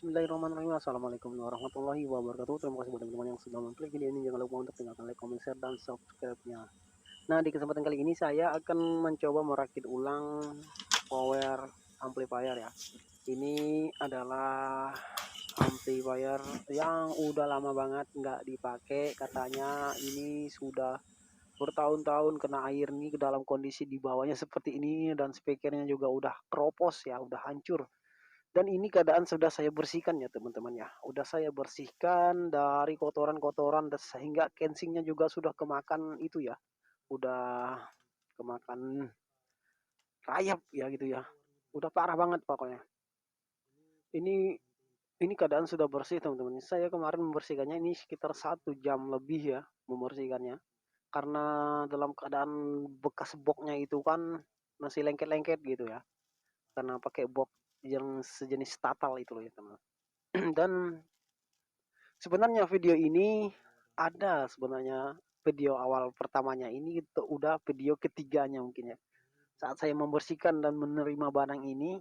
Bismillahirrahmanirrahim. Assalamualaikum warahmatullahi wabarakatuh. Terima kasih buat teman-teman yang sudah mengklik video ini. Jangan lupa untuk tinggalkan like, comment, share, dan subscribe-nya. Nah, di kesempatan kali ini saya akan mencoba merakit ulang power amplifier ya. Ini adalah amplifier yang udah lama banget nggak dipakai. Katanya ini sudah bertahun-tahun kena air nih, ke dalam kondisi di bawahnya seperti ini, dan speakernya juga udah keropos ya, udah hancur. Dan ini keadaan sudah saya bersihkan ya teman-teman ya. Udah saya bersihkan dari kotoran-kotoran sehingga casingnya juga sudah kemakan itu ya. Udah kemakan rayap ya gitu ya. Udah parah banget pokoknya. Ini ini keadaan sudah bersih teman-teman. Saya kemarin membersihkannya ini sekitar 1 jam lebih ya membersihkannya. Karena dalam keadaan bekas boxnya itu kan masih lengket-lengket gitu ya. Karena pakai box yang sejenis tatal itu loh ya teman. Dan sebenarnya video ini ada sebenarnya video awal pertamanya, ini itu udah video ketiganya mungkin ya. Saat saya membersihkan dan menerima barang ini,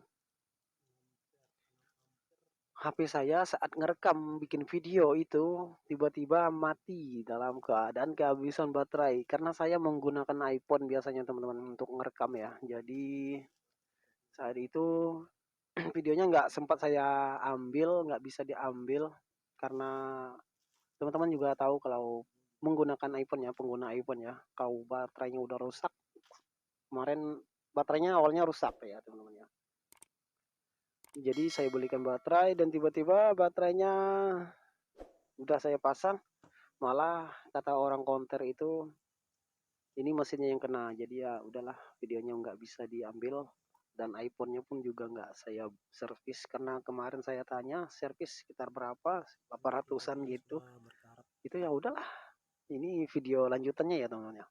HP saya saat ngerekam bikin video itu tiba-tiba mati dalam keadaan kehabisan baterai. Karena saya menggunakan iPhone biasanya teman-teman untuk ngerekam ya. Jadi saat itu videonya nggak sempat saya ambil, nggak bisa diambil karena teman-teman juga tahu kalau menggunakan iPhone ya, pengguna iPhone ya, kalau baterainya udah rusak, kemarin baterainya awalnya rusak ya teman-teman ya. Jadi saya belikan baterai dan tiba-tiba baterainya udah saya pasang, malah kata orang konter itu ini mesinnya yang kena. Jadi ya udahlah, videonya nggak bisa diambil dan iPhone-nya pun juga nggak saya servis karena kemarin saya tanya servis sekitar berapa, 800-an gitu. Itu ya udahlah. Ini video lanjutannya ya teman-teman ya.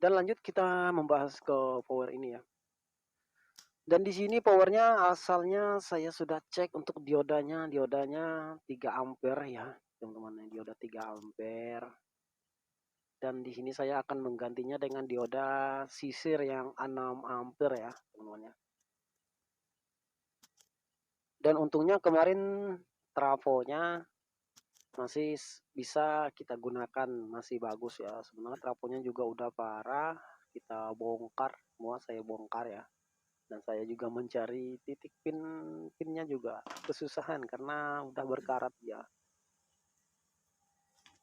Dan lanjut kita membahas ke power ini ya. Dan di sini powernya asalnya saya sudah cek untuk diodanya, 3 ampere ya, teman-teman. Dioda 3 ampere. Dan di sini saya akan menggantinya dengan dioda sisir yang 6 ampere ya, teman-teman ya. Dan untungnya kemarin trafonya masih bisa kita gunakan, masih bagus ya. Sebenarnya trafonya juga udah parah, kita bongkar, semua saya bongkar ya. Dan saya juga mencari titik pinnya juga kesusahan karena udah berkarat ya.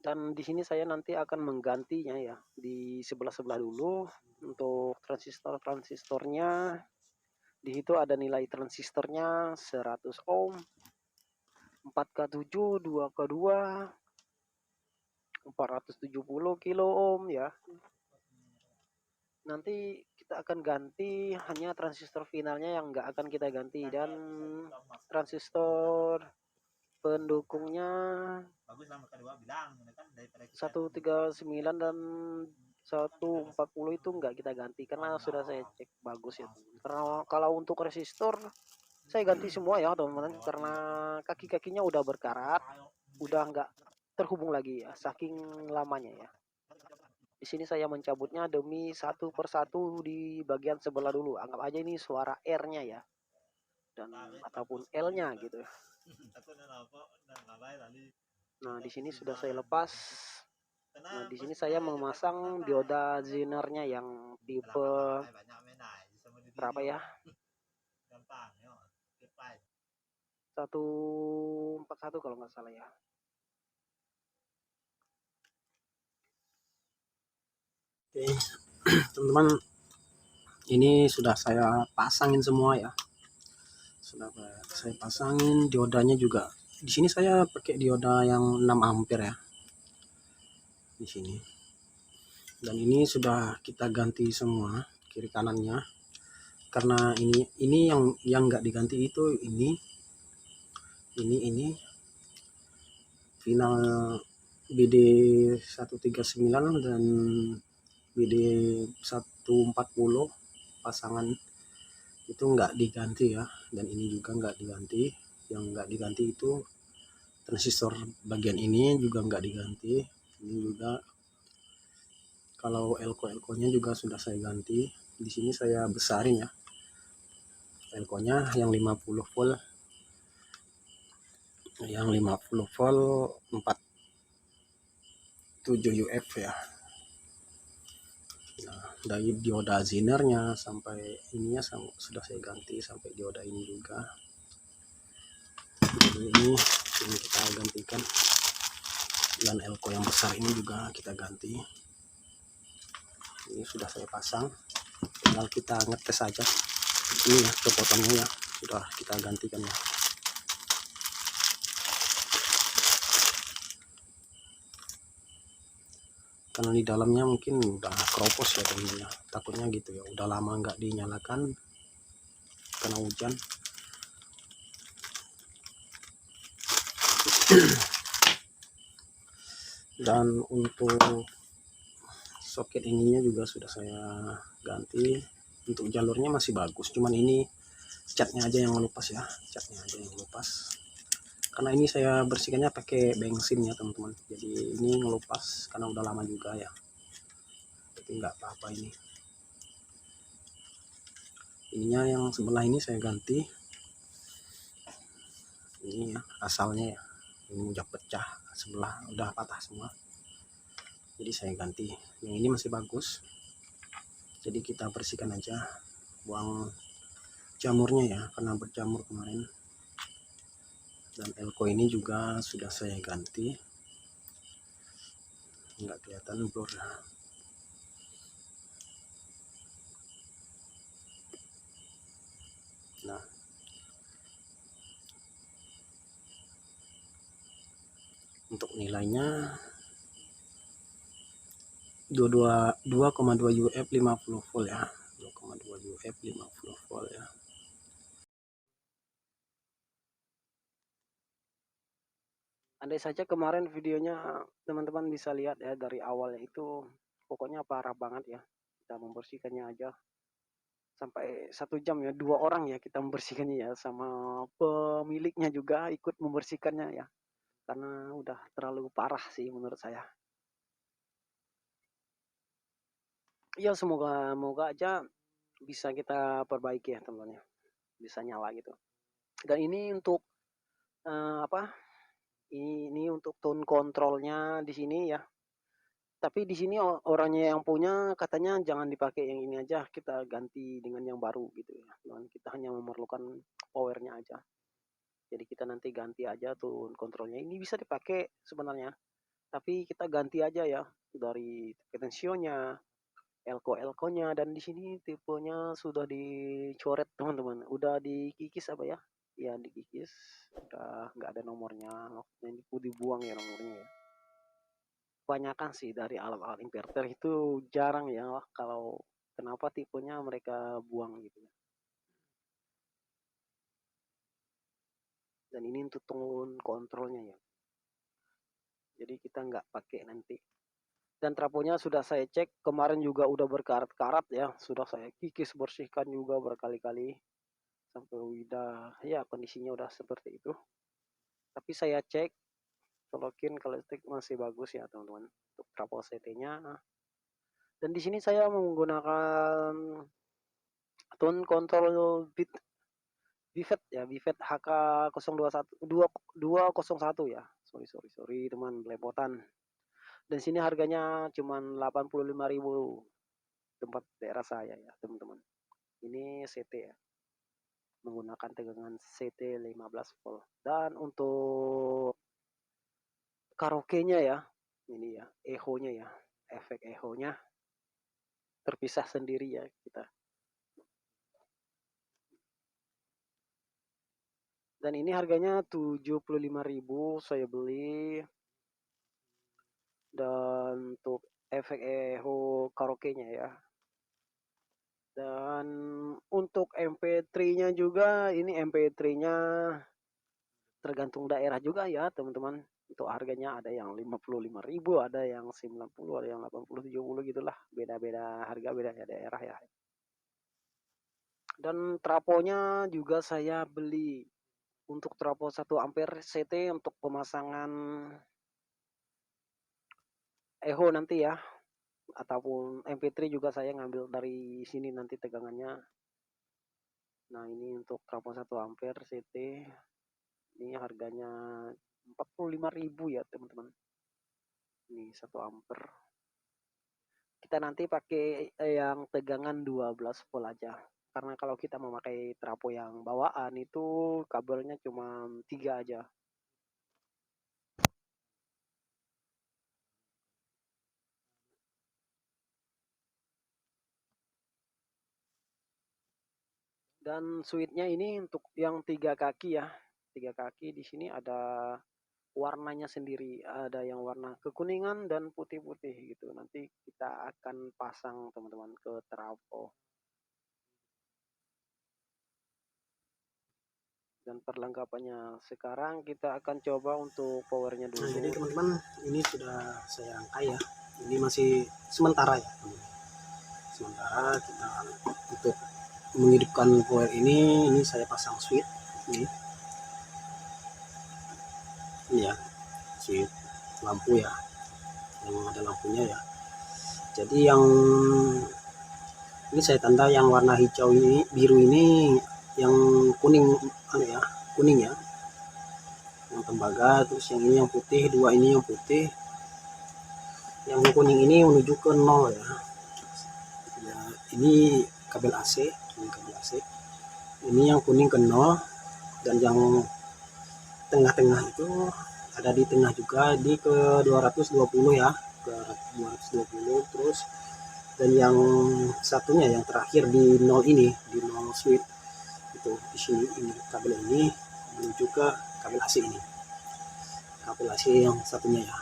Dan di sini saya nanti akan menggantinya ya di sebelah dulu untuk transistornya. Di situ ada nilai transistornya 100 ohm, 4K7, 2K2, 470 kilo ohm ya. Nanti kita akan ganti hanya transistor finalnya yang nggak akan kita ganti, dan transistor pendukungnya 139 dan 140 itu nggak kita ganti karena sudah saya cek bagus ya teman. Karena kalau untuk resistor saya ganti semua ya teman-teman, karena kaki-kakinya udah berkarat, udah nggak terhubung lagi ya saking lamanya ya. Di sini saya mencabutnya demi satu persatu di bagian sebelah dulu. Anggap aja ini suara R-nya ya, dan ataupun L-nya gitu. Nah, di sini sudah saya lepas. Nah, di sini saya memasang dioda Zener-nya yang tipe berapa ya? 141 kalau nggak salah ya. Oke, teman-teman, ini sudah saya pasangin semua ya. Sudah saya pasangin diodanya juga. Di sini saya pakai dioda yang 6 ampere ya. Di sini. Dan ini sudah kita ganti semua kiri kanannya. Karena ini yang nggak diganti itu ini final BD 139 dan BD 140 pasangan itu nggak diganti ya, dan ini juga nggak diganti. Yang nggak diganti itu transistor bagian ini juga nggak diganti. Ini juga kalau elko-elkonya juga sudah saya ganti. Di sini saya besarin ya elkonya yang 50 volt yang 50 volt 47 UF ya. Nah, dari dioda zinernya sampai ininya sudah saya ganti sampai dioda ini juga. Jadi ini kita gantikan, dan elko yang besar ini juga kita ganti. Ini sudah saya pasang, tinggal kita ngetes saja. Ini ya kepotongnya ya sudah kita gantikan ya. Karena di dalamnya mungkin udah keropos ya temennya, takutnya gitu ya, udah lama nggak dinyalakan karena hujan. Dan untuk soket ininya juga sudah saya ganti. Untuk jalurnya masih bagus, cuman ini catnya aja yang lepas ya, catnya aja yang lepas. Karena ini saya bersihkannya pakai bensin ya teman-teman, jadi ini ngelupas karena udah lama juga ya, tapi nggak apa-apa. Ininya yang sebelah ini saya ganti, ini ya asalnya ya, ini udah pecah, sebelah udah patah semua, jadi saya ganti. Yang ini masih bagus, jadi kita bersihkan aja, buang jamurnya ya karena berjamur kemarin. Dan elko ini juga sudah saya ganti, nggak kelihatan blur. Nah, untuk nilainya 2,2 UF 50 volt ya, 2,2 UF 50 volt ya. Andai saja kemarin videonya teman-teman bisa lihat ya, dari awalnya itu pokoknya parah banget ya, kita membersihkannya aja sampai 1 jam ya, 2 orang ya kita membersihkannya ya, sama pemiliknya juga ikut membersihkannya ya, karena udah terlalu parah sih menurut saya. Ya semoga aja bisa kita perbaiki ya teman-teman ya, bisa nyala gitu. Dan ini untuk apa? Ini untuk tone kontrolnya di sini ya. Tapi di sini orangnya yang punya katanya jangan dipakai yang ini aja, kita ganti dengan yang baru gitu ya. Dan kita hanya memerlukan powernya aja. Jadi kita nanti ganti aja tone kontrolnya. Ini bisa dipakai sebenarnya, tapi kita ganti aja ya dari potensionya, elko-elkonya, dan di sini tipenya sudah dicoret teman-teman. Udah dikikis apa ya? Ya dikikis, udah nggak ada nomornya. Maksudnya ini dibuang ya nomornya ya. Kebanyakan sih dari alat-alat inverter itu jarang ya kalau kenapa tipenya mereka buang gitu ya. Dan ini untuk tone kontrolnya ya. Jadi kita nggak pakai nanti. Dan trafonya sudah saya cek kemarin juga udah berkarat-karat ya, sudah saya kikis bersihkan juga berkali-kali sampai udah ya kondisinya udah seperti itu. Tapi saya cek colokin ke listrik masih bagus ya teman-teman untuk trafo CT-nya. Dan di sini saya menggunakan tone control bit Bivet ya, Bivet HK021 201 ya. Sorry teman, belepotan. Dan sini harganya cuma 85.000 tempat daerah saya ya, teman-teman. Ini CT ya. Menggunakan tegangan CT 15 volt. Dan untuk karaoke-nya ya, ini ya, echo-nya ya. Efek echo-nya terpisah sendiri ya kita. Dan ini harganya 75.000 saya beli. Dan untuk efek echo karaoke-nya ya. Dan untuk MP3-nya juga, ini MP3-nya tergantung daerah juga ya teman-teman. Untuk harganya ada yang 55.000, ada yang 90, ada yang 80, 70 gitulah. Beda-beda harga, beda daerah ya. Dan trafonya juga saya beli. Untuk trafo 1 ampere CT untuk pemasangan echo nanti ya. Ataupun MP3 juga saya ngambil dari sini nanti tegangannya. Nah ini untuk trafo 1 ampere CT, ini harganya 45.000 ya teman-teman. Ini 1 ampere. Kita nanti pakai yang tegangan 12 volt aja. Karena kalau kita memakai trafo yang bawaan itu kabelnya cuma 3 aja. Dan switchnya ini untuk yang 3 kaki ya. 3 kaki di sini ada warnanya sendiri. Ada yang warna kekuningan dan putih-putih gitu. Nanti kita akan pasang teman-teman ke trafo. Dan perlengkapannya sekarang kita akan coba untuk powernya dulu. Nah, jadi teman-teman ini sudah saya angkat ya. Ini masih sementara ya teman-teman. Sementara kita untuk menghidupkan power ini saya pasang switch ini ya, switch lampu ya, yang ada lampunya ya. Jadi yang ini saya tanda yang warna hijau ini, biru ini, yang kuning ya, kuning ya, yang tembaga. Terus yang ini yang putih, dua ini yang putih. Yang kuning ini menuju ke 0 ya. Ya, ini kabel AC, ini kabel AC. Ini yang kuning ke 0, dan yang tengah-tengah itu ada di tengah juga, di ke 220 ya, ke 220. Terus dan yang satunya yang terakhir di 0 ini, di 0 switch itu di sini, ini kabel ini menuju ke kabel AC ini, kabel AC yang satunya ya.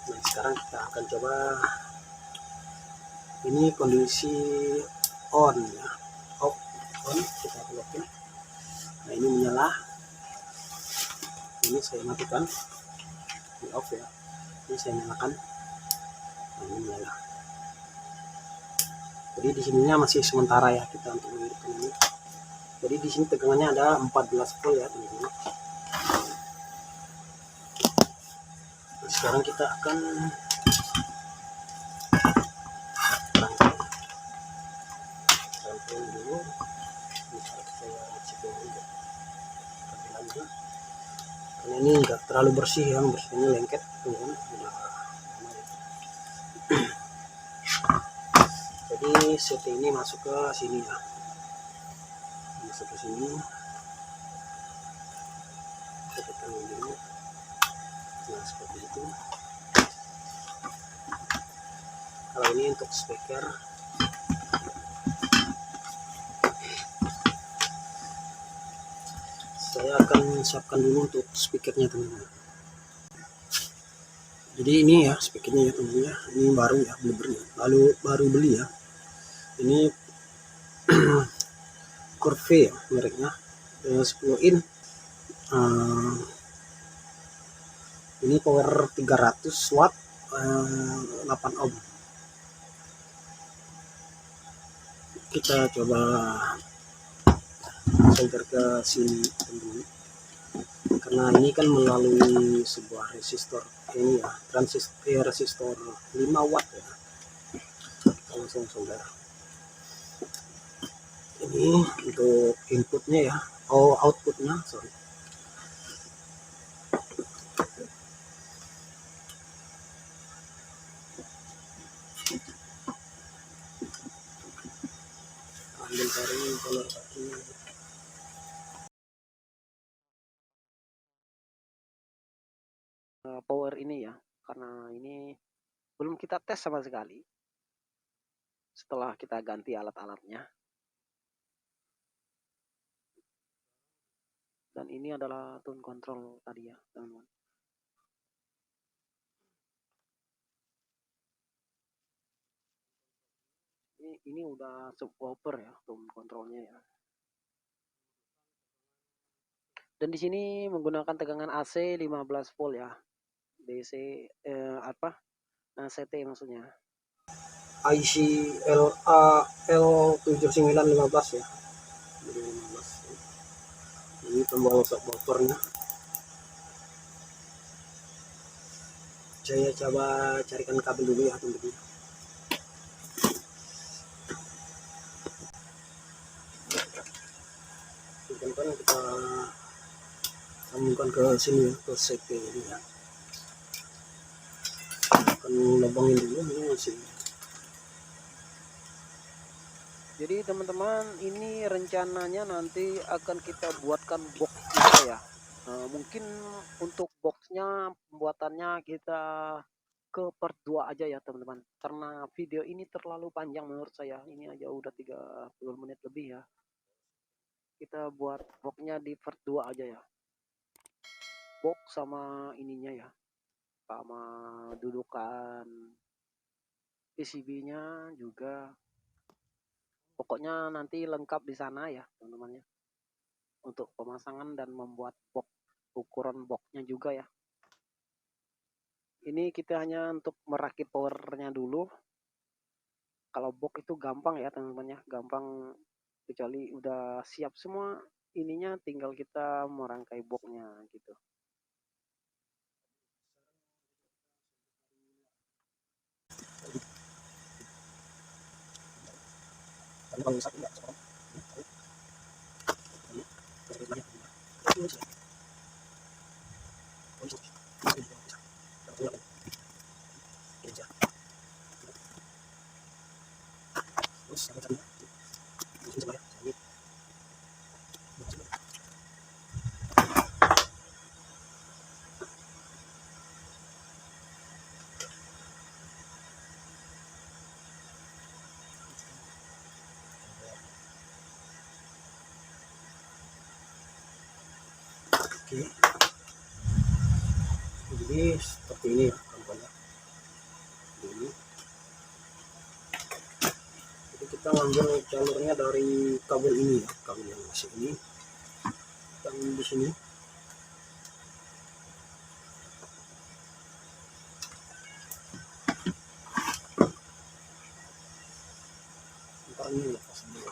Nah, sekarang kita akan coba. Ini kondisi on ya, on kita blokin. Nah, ini menyala, ini saya matikan, ini off ya, ini saya nyalakan. Nah, ini menyala. Jadi di sininya masih sementara ya kita untuk menghidupkan ini. Jadi di sini tegangannya ada 14 volt ya teman-teman. Nah, sekarang kita akan rangkai dulu. Bentar, saya cek dulu tampilannya. Karena ini enggak terlalu bersih ya, bersihnya lengket teman-teman. Jadi CT ini masuk ke sini ya, masuk ke sini. Kita tekan dulu. Nah, seperti itu. Kalau ini untuk speaker, saya akan siapkan dulu untuk speakernya teman-teman. Jadi ini ya speakernya ya teman-teman ya, ini baru ya, baru beli ya. Ini Curve ya mereknya, 10 in. Ini power 300 watt, 8 ohm. Kita coba solder ke sini teman-teman, karena ini kan melalui sebuah resistor ini ya, resistor 5 watt ya. Kita langsung solder. Ini untuk inputnya ya, outputnya sorry. Ambil dari kolor kaki. Power ini ya, karena ini belum kita tes sama sekali. Setelah kita ganti alat-alatnya. Dan ini adalah tone control tadi ya teman-teman. Ini udah subwoofer ya tone controlnya ya. Dan di sini menggunakan tegangan AC 15 volt ya. DC CT maksudnya. IC LA L7915 ya. Jadi 15. Ini tombol subwoofernya. Saya coba carikan kabel dulu ya teman-teman. Kita temukan ke sini ya, ke CP ini ya. Akan lubangin dulu, ini masih. Jadi teman-teman, ini rencananya nanti akan kita buatkan boxnya ya. Mungkin untuk boxnya pembuatannya kita ke part 2 aja ya teman-teman. Karena video ini terlalu panjang menurut saya. Ini aja udah 30 menit lebih ya. Kita buat boxnya di part 2 aja ya. Box sama ininya ya. Sama dudukan PCB-nya juga. Pokoknya nanti lengkap di sana ya teman-teman ya. Untuk pemasangan dan membuat box, ukuran boxnya juga ya. Ini kita hanya untuk merakit powernya dulu. Kalau box itu gampang ya teman-teman ya, gampang, kecuali udah siap semua ininya, tinggal kita merangkai boxnya gitu. Karena kalau misalnya nggak sekarang, Oke, jadi seperti ini ya contohnya. Ini. Jadi kita ngambil jalurnya dari kabel ini ya, kabel yang masih ini. Dan di sini. Ntar ini lepas dulu.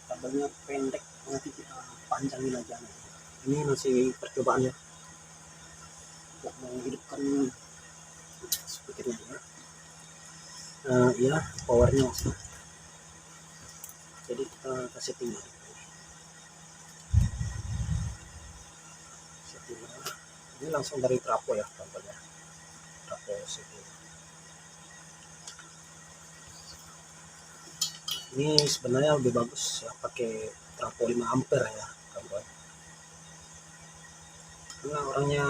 Kabelnya pendek, nanti kita panjangin aja. Ini masih percobaan ya, untuk menghidupkan speakernya ya. Ya, powernya masih. Jadi kita kasih tinggal. Ini langsung dari trafo ya contohnya, trafo CP. Ini sebenarnya lebih bagus ya pakai trafo 5 ampere ya kawan. Karena orangnya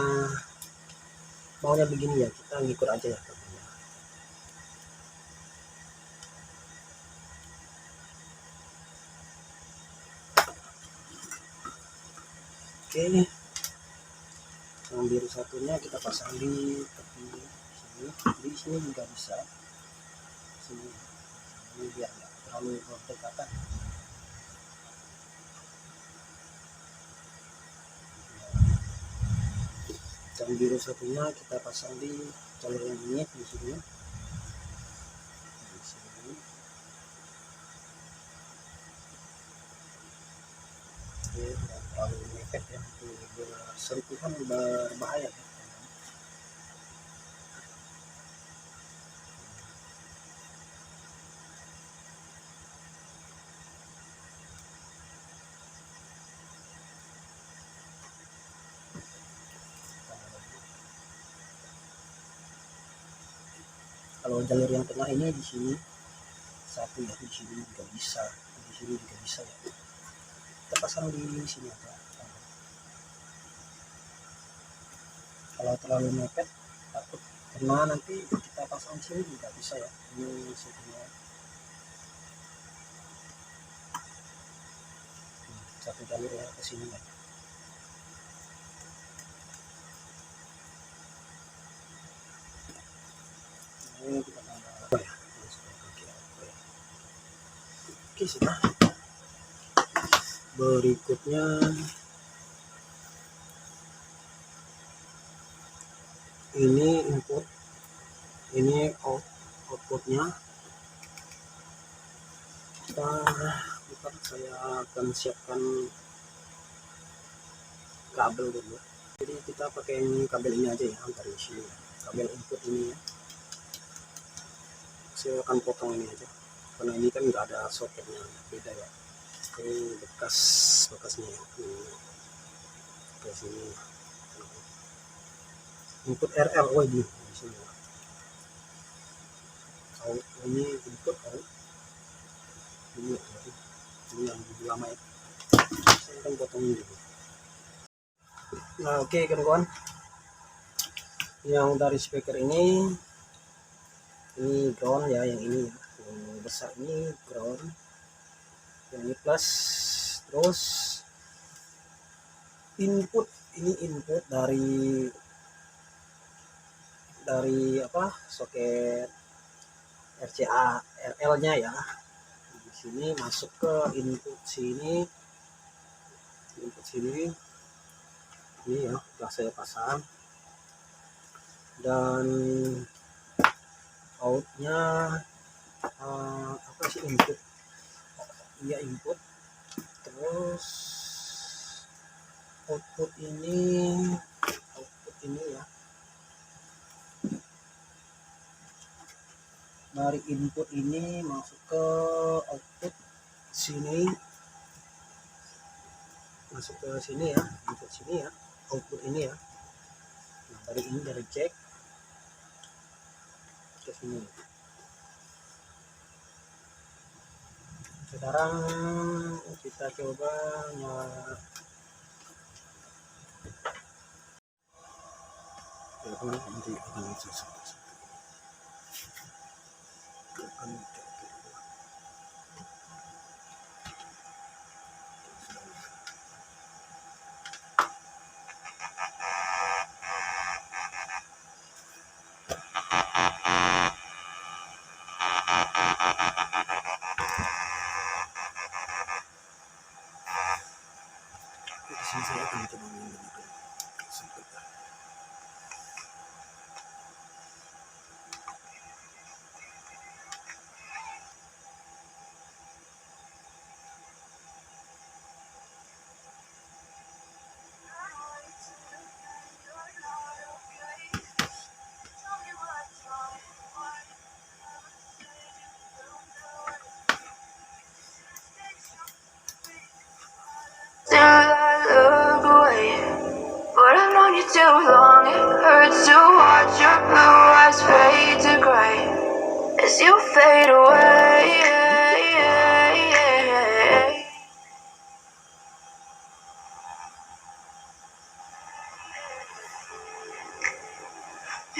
maunya begini ya, kita ngikut aja ya kawan. Oke, yang biru satunya kita pasang di tepi sini. Di sini juga bisa. Sini, ini biar nggak terlalu berdekatan. Yang biru satunya kita pasang di jalur yang ini di sini. Di sini. Oke, nggak terlalu mepet ya, bersentuhan berbahaya ya. Kalau jalur yang tengah ini di sini satu ya, di sini juga bisa, di sini juga bisa ya. Kita pasang di sini aja. Kalau terlalu mepet takut kena, nanti kita pasang di sini juga bisa ya. Ini situnya satu jalur ya ke sini ya. Ini kita tambah apa ya? Oke, sudah. Berikutnya ini input, ini outputnya. Kita saya akan siapkan kabel dulu. Jadi kita pakai kabel ini aja ya, dari sini ya. Kabel input ini ya. Saya akan potong ini aja, karena ini kan nggak ada soketnya, beda ya. Ini bekasnya ya. Ini sini input RL di sini. Out ini input out ini yang lebih lama ya. Saya akan potong ini dulu. Nah oke kawan-kawan, yang dari speaker ini ground ya, yang ini ya, yang besar ini ground, yang ini plus. Terus input ini input dari apa, soket RCA RL nya ya, di sini masuk ke input sini ini ya, telah saya pasang. Dan outnya apa sih, input ya, input. Terus output ini ya, dari input ini masuk ke output sini, masuk ke sini ya, input sini ya, output ini ya. Nah dari ini, dari jack ke sini. Sekarang kita coba nanti akan saya akan coba menggunakan sempit. Still I look away, but I've known you too long. It hurts to watch your blue eyes fade to gray as you fade away.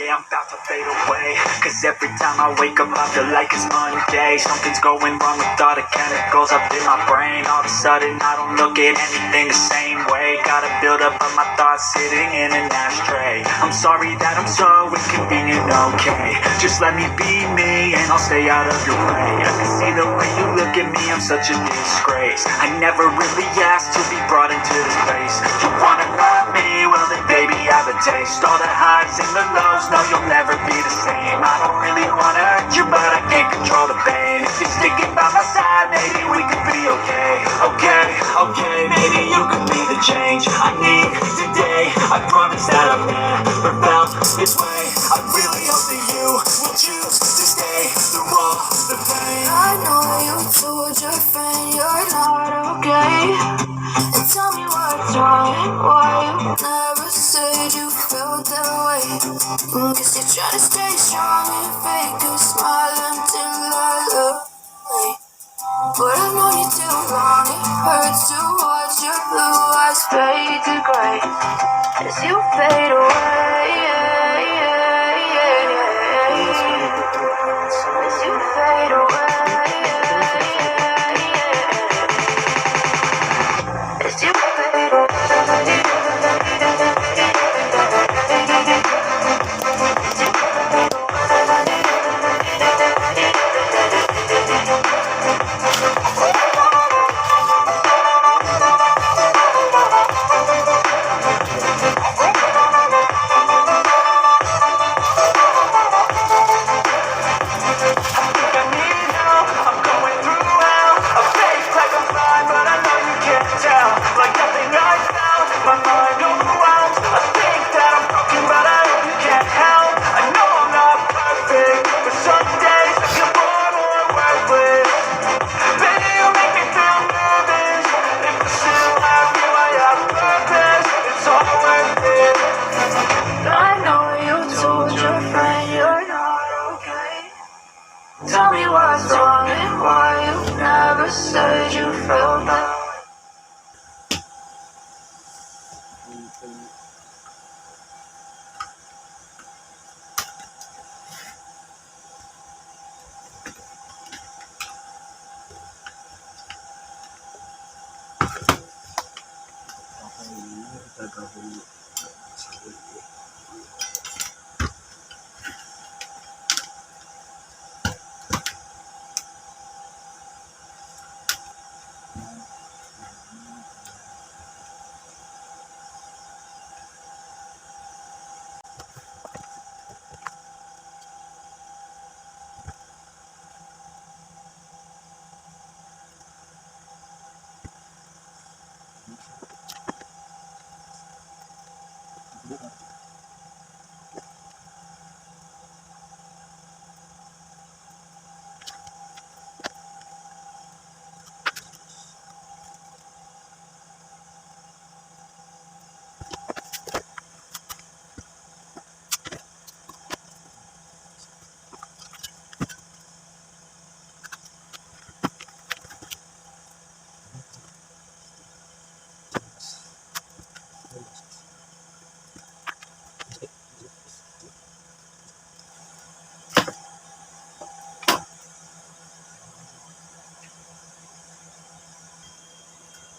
Yeah, I'm about to fade away, cause every time I wake up I feel like it's Monday. Something's going wrong with all the chemicals up in my brain. All of a sudden I don't look at anything the same way. Gotta build up of my thoughts sitting in an ashtray. I'm sorry that I'm so inconvenient, okay? Just let me be me and I'll stay out of your way. I can see the way you look at me, I'm such a disgrace. I never really asked to be brought into this place. You wanna love me? Well then baby I have a taste. All the highs and the lows, no you'll never be the same. I don't really wanna hurt you, but I can't control the pain. If you're sticking by my side, maybe we could be okay. Okay, maybe you could be the change I need today. I promise that I've never felt this way. I really hope that you will choose to stay through all the pain. I know you told your friend you're not okay, and tell me what's wrong and why you never said you felt that way. Guess you're trying to stay strong and fake a smile until I look away. But I've known you too long, it hurts to watch your blue eyes fade to gray as you fade away. As you fade away. As you fade away. kita gabung sama ini.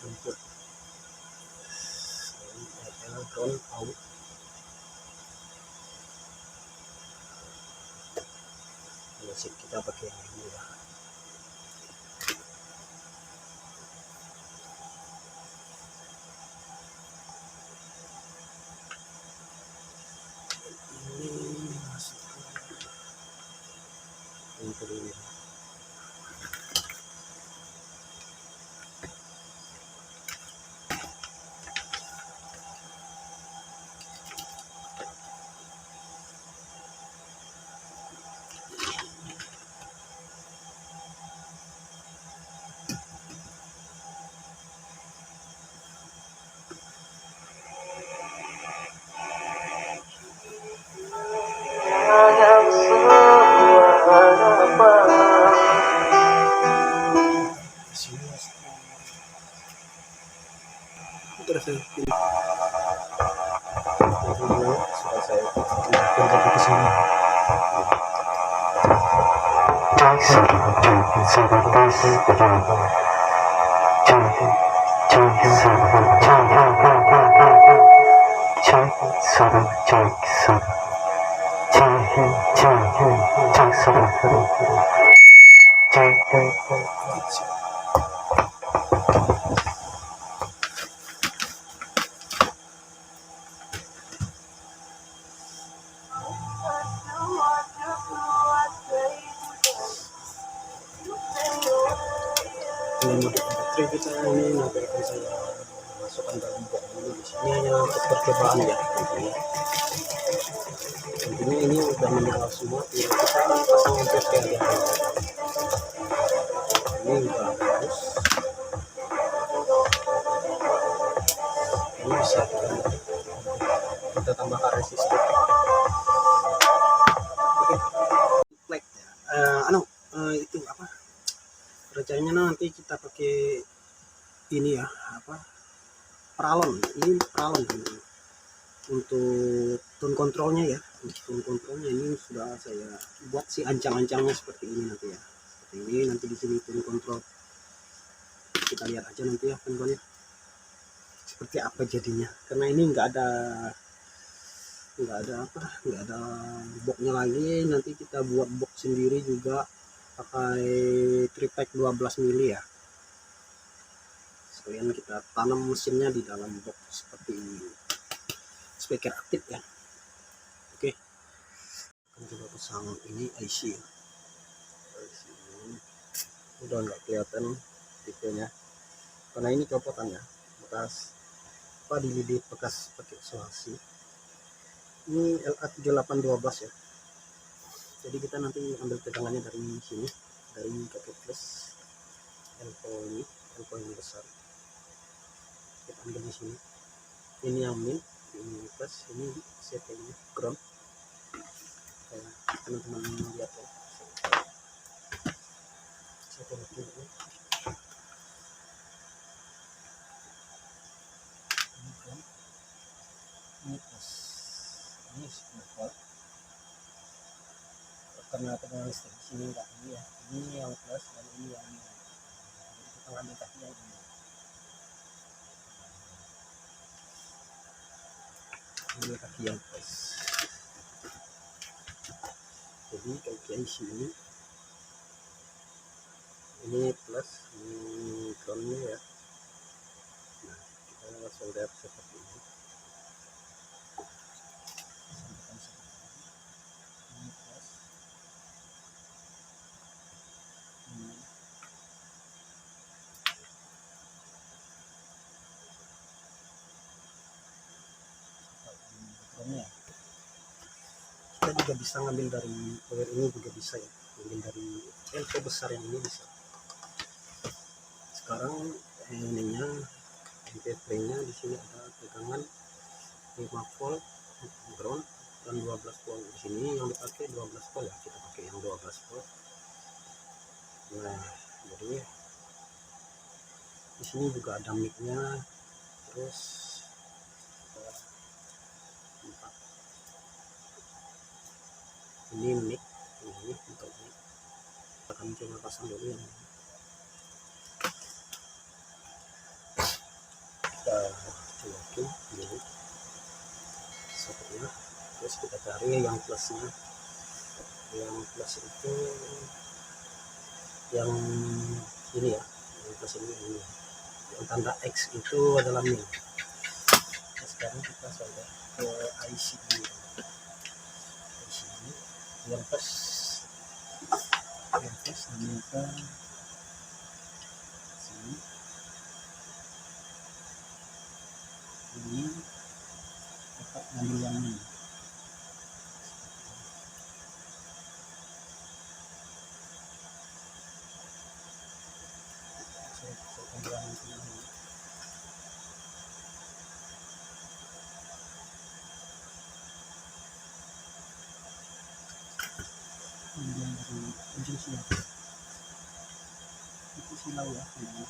Untuk drone out masih kita pakai yang ini ya. Ini masukkan untuk ini. Terus saya pilih sudah saya pindah ke sini. Ini mode baterai kita ini nanti akan saya masukkan dalam box dulu. Di sini hanya untuk percobaan ya tentunya. Tentunya ini udah menyala semua, tinggal kita pasang untuk aja. Ini udah bagus. Ini bisa kita tambahkan resistor. Oke, flag. Itu apa? Rencananya nanti kita pakai ini ya, apa, peralon. Ini peralon untuk tone controlnya ya. Untuk tone controlnya ini sudah saya buat si ancang-ancangnya seperti ini nanti ya. Seperti ini nanti di sini tone control. Kita lihat aja nanti ya teman-teman ya, seperti apa jadinya. Karena ini nggak ada boxnya lagi. Nanti kita buat box sendiri juga pakai tripack 12 mili ya. Sekalian kita tanam mesinnya di dalam box seperti ini. Speaker aktif ya. Oke. Akan coba pasang ini IC ya. IC ini udah nggak kelihatan tipenya. Karena ini copotannya bekas apa, dililit bekas pakai isolasi. Ini LA7812 ya. Jadi kita nanti ambil tegangannya dari sini, dari kakek plus elko ini besar. Kita ambil di sini. Ini yang min, ini plus, ini CT-nya ground. Teman-teman lihat ya. CT ini. ini plus, ini 10 volt. Karena tegangan listrik di sini enggak ini ya, ini yang plus dan ini yang minus. Jadi kita ngambil kaki yang ini. Ini kaki yang plus. Jadi kaki yang sini ini plus, ini groundnya ya. Nah, kita solder seperti ini. Ini plus, ini groundnya. Kita juga bisa ngambil dari power ini juga bisa ya, ngambil dari LV besar yang ini bisa. Sekarang ininya MPP-nya di sini ada tegangan 5 volt ground dan 12 volt. Di sini yang dipakai 12 volt ya, kita pakai yang 12 volt. Nah, jadi di sini juga ada mic-nya, terus ini mic, ini untuk mic. Kita akan coba pasang dulu yang ini. Kita colokin dulu satunya, terus kita cari yang plusnya. Yang plus itu yang ini ya, yang plus ini, yang tanda X itu adalah min. Nah, sekarang kita solder ke IC ini. Yang plus ternyata sini, ini tetap ngambil yang ini. Kemudian dari ujung silau, itu silau ya, ini.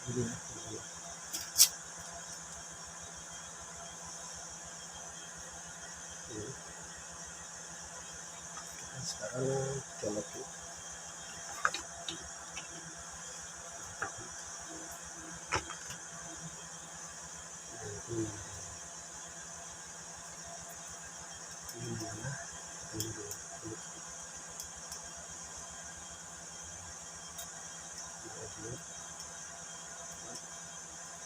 Ini ya, ini. Kita sekarang colokin.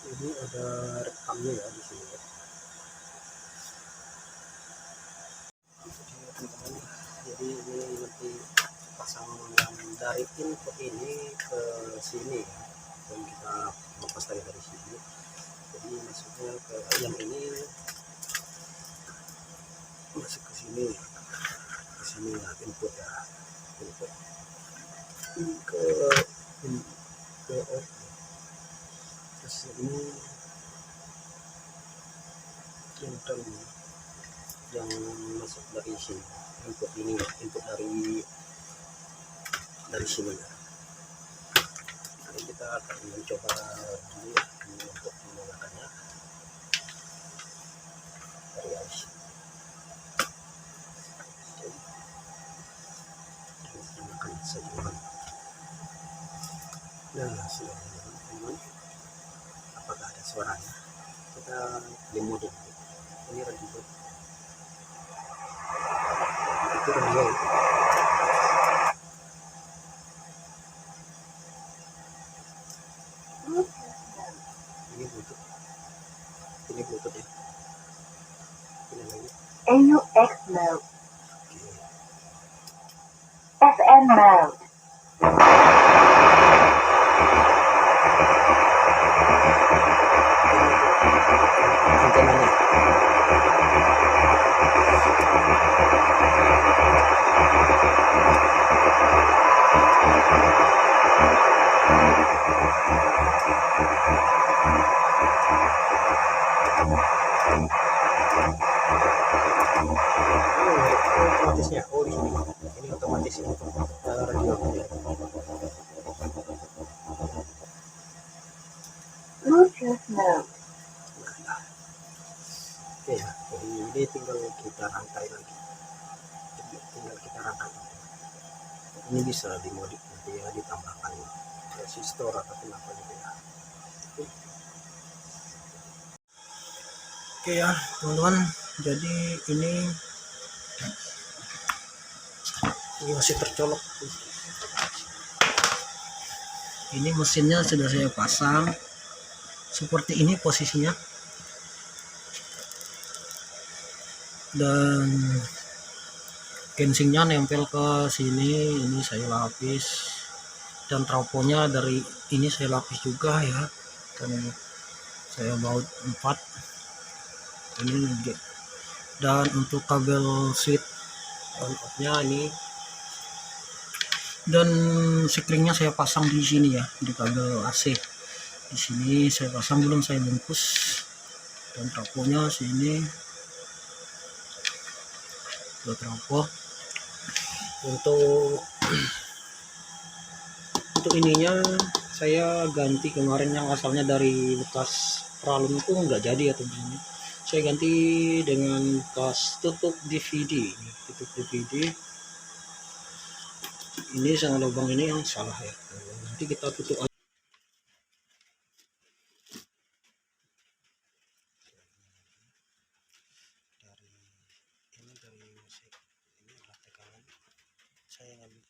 Ini ada rekamnya ya di sini ya. Jadi ini nanti pasang yang dari input ini ke sini ya, dan kita lepas dari sini. Jadi masuknya ke yang ini, masuk ke sini ya, input ya, input ke off. Terus ini yang term yang masuk dari sini, input ini ya, input dari sini ya. Jadi kita akan mencoba dulu ya, untuk menggunakannya dari IC. Gunakan saja. Nah, sudah teman-teman, apakah ada suaranya? Kita demo dulu. Ini radio, itu radio. Ini bluetooth ya. Ini lagi. AUX mode. FN mode. Antenanya. Otomatisnya, oh di sini, ini otomatis ya, radio. mode. Oke ya, jadi ini tinggal kita rantai lagi, tinggal kita rantai. Ini bisa dimodif nanti ya, ditambahkan resistor atau apa gitu ya. Oke ya teman-teman, jadi ini masih tercolok. Ini mesinnya sudah saya pasang seperti ini posisinya, dan casingnya nempel ke sini. Ini saya lapis, dan trafonya dari ini saya lapis juga ya, dan saya baut 4 ini. Dan untuk kabel switch on off-nya ini, dan sikringnya saya pasang di sini ya, di kabel AC di sini saya pasang, belum saya bungkus. Dan trafonya sini buat trafo. Untuk ininya saya ganti kemarin, yang asalnya dari bekas pralun itu nggak jadi atau begini, saya ganti dengan bekas tutup DVD. Ini tutup DVD ini sama lubang ini yang salah ya, nanti kita tutup aja. Dari musik ini adalah tegangan, saya ngambil